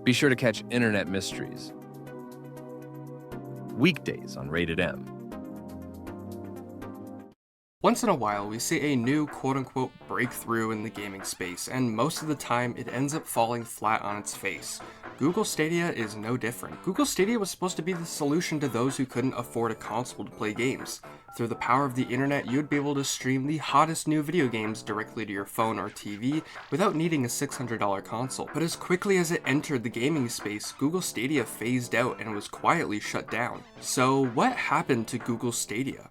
Be sure to catch Internet Mysteries weekdays on RatedEm. Once in a while, we see a new quote-unquote breakthrough in the gaming space, and most of the time it ends up falling flat on its face. Google Stadia is no different. Google Stadia was supposed to be the solution to those who couldn't afford a console to play games. Through the power of the internet, you'd be able to stream the hottest new video games directly to your phone or TV without needing a $600 console. But as quickly as it entered the gaming space, Google Stadia phased out and was quietly shut down. So what happened to Google Stadia?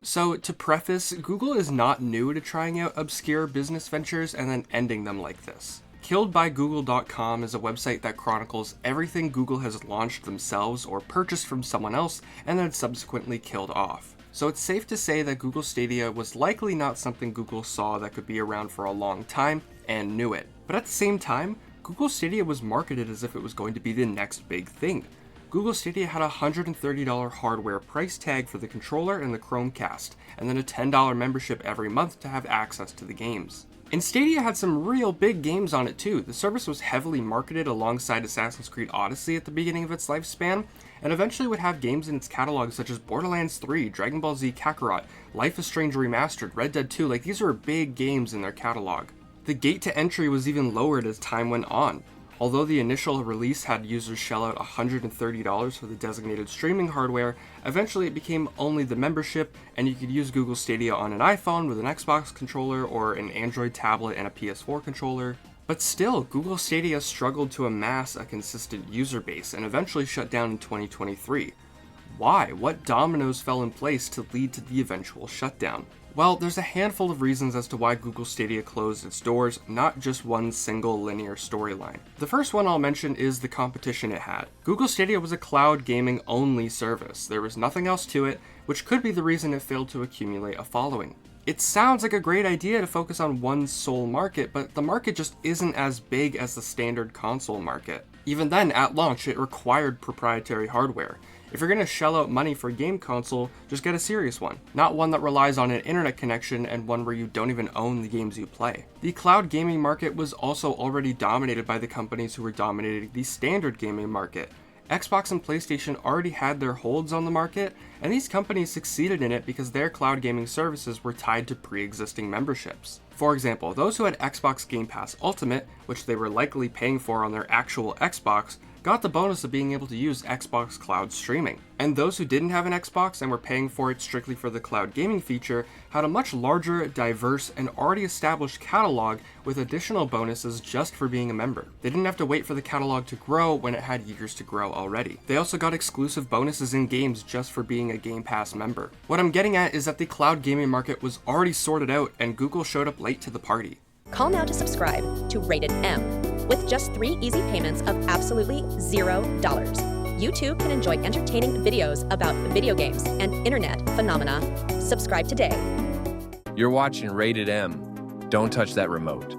So to preface, Google is not new to trying out obscure business ventures and then ending them like this. KilledByGoogle.com is a website that chronicles everything Google has launched themselves or purchased from someone else and then subsequently killed off. So it's safe to say that Google Stadia was likely not something Google saw that could be around for a long time and knew it. But at the same time, Google Stadia was marketed as if it was going to be the next big thing. Google Stadia had a $130 hardware price tag for the controller and the Chromecast, and then a $10 membership every month to have access to the games. And Stadia had some real big games on it too. The service was heavily marketed alongside Assassin's Creed Odyssey at the beginning of its lifespan, and eventually would have games in its catalog such as Borderlands 3, Dragon Ball Z Kakarot, Life is Strange Remastered, Red Dead 2, like these were big games in their catalog. The gate to entry was even lowered as time went on. Although the initial release had users shell out $130 for the designated streaming hardware, eventually it became only the membership, and you could use Google Stadia on an iPhone with an Xbox controller or an Android tablet and a PS4 controller. But still, Google Stadia struggled to amass a consistent user base and eventually shut down in 2023. Why? What dominoes fell in place to lead to the eventual shutdown? Well, there's a handful of reasons as to why Google Stadia closed its doors, not just one single linear storyline. The first one I'll mention is the competition it had. Google Stadia was a cloud gaming only service. There was nothing else to it, which could be the reason it failed to accumulate a following. It sounds like a great idea to focus on one sole market, but the market just isn't as big as the standard console market. Even then, at launch, it required proprietary hardware. If you're going to shell out money for a game console, just get a serious one, not one that relies on an internet connection and one where you don't even own the games you play. The cloud gaming market was also already dominated by the companies who were dominating the standard gaming market. Xbox and PlayStation already had their holds on the market, and these companies succeeded in it because their cloud gaming services were tied to pre-existing memberships. For example, those who had Xbox Game Pass Ultimate, which they were likely paying for on their actual Xbox, got the bonus of being able to use Xbox Cloud streaming. And those who didn't have an Xbox and were paying for it strictly for the cloud gaming feature had a much larger, diverse, and already established catalog with additional bonuses just for being a member. They didn't have to wait for the catalog to grow when it had years to grow already. They also got exclusive bonuses in games just for being a Game Pass member. What I'm getting at is that the cloud gaming market was already sorted out and Google showed up late to the party. Call now to subscribe to RatedEm. With just 3 easy payments of absolutely $0, you too can enjoy entertaining videos about video games and internet phenomena. Subscribe today. You're watching RatedEm. Don't touch that remote.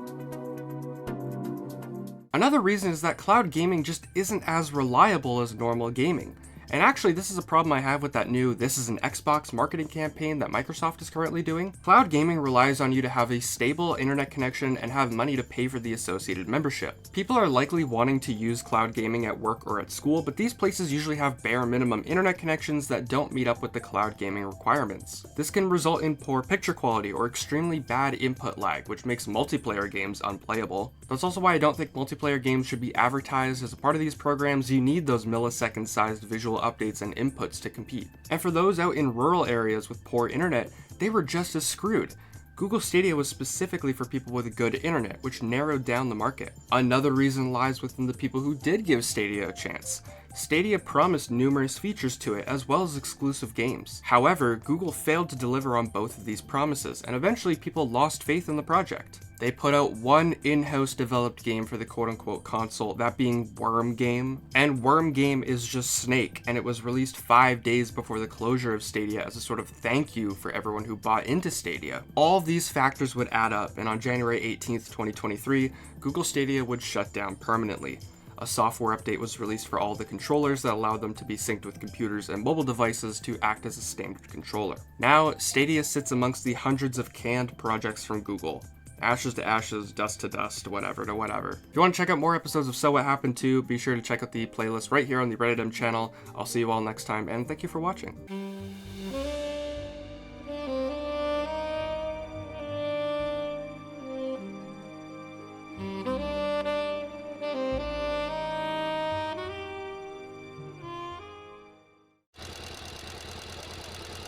Another reason is that cloud gaming just isn't as reliable as normal gaming. And actually, this is a problem I have with that new "This is an Xbox" marketing campaign that Microsoft is currently doing. Cloud gaming relies on you to have a stable internet connection and have money to pay for the associated membership. People are likely wanting to use cloud gaming at work or at school, but these places usually have bare minimum internet connections that don't meet up with the cloud gaming requirements. This can result in poor picture quality or extremely bad input lag, which makes multiplayer games unplayable. That's also why I don't think multiplayer games should be advertised. As a part of these programs, you need those millisecond-sized visual updates and inputs to compete. And for those out in rural areas with poor internet, they were just as screwed. Google Stadia was specifically for people with good internet, which narrowed down the market. Another reason lies within the people who did give Stadia a chance. Stadia promised numerous features to it, as well as exclusive games. However, Google failed to deliver on both of these promises, and eventually people lost faith in the project. They put out one in-house developed game for the quote-unquote console, that being Worm Game. And Worm Game is just Snake, and it was released 5 days before the closure of Stadia as a sort of thank you for everyone who bought into Stadia. All of these factors would add up, and on January 18th, 2023, Google Stadia would shut down permanently. a software update was released for all the controllers that allowed them to be synced with computers and mobile devices to act as a standard controller. Now, Stadia sits amongst the hundreds of canned projects from Google. Ashes to ashes, dust to dust, whatever to whatever. If you want to check out more episodes of So What Happened To, be sure to check out the playlist right here on the RatedEm channel. I'll see you all next time, and thank you for watching.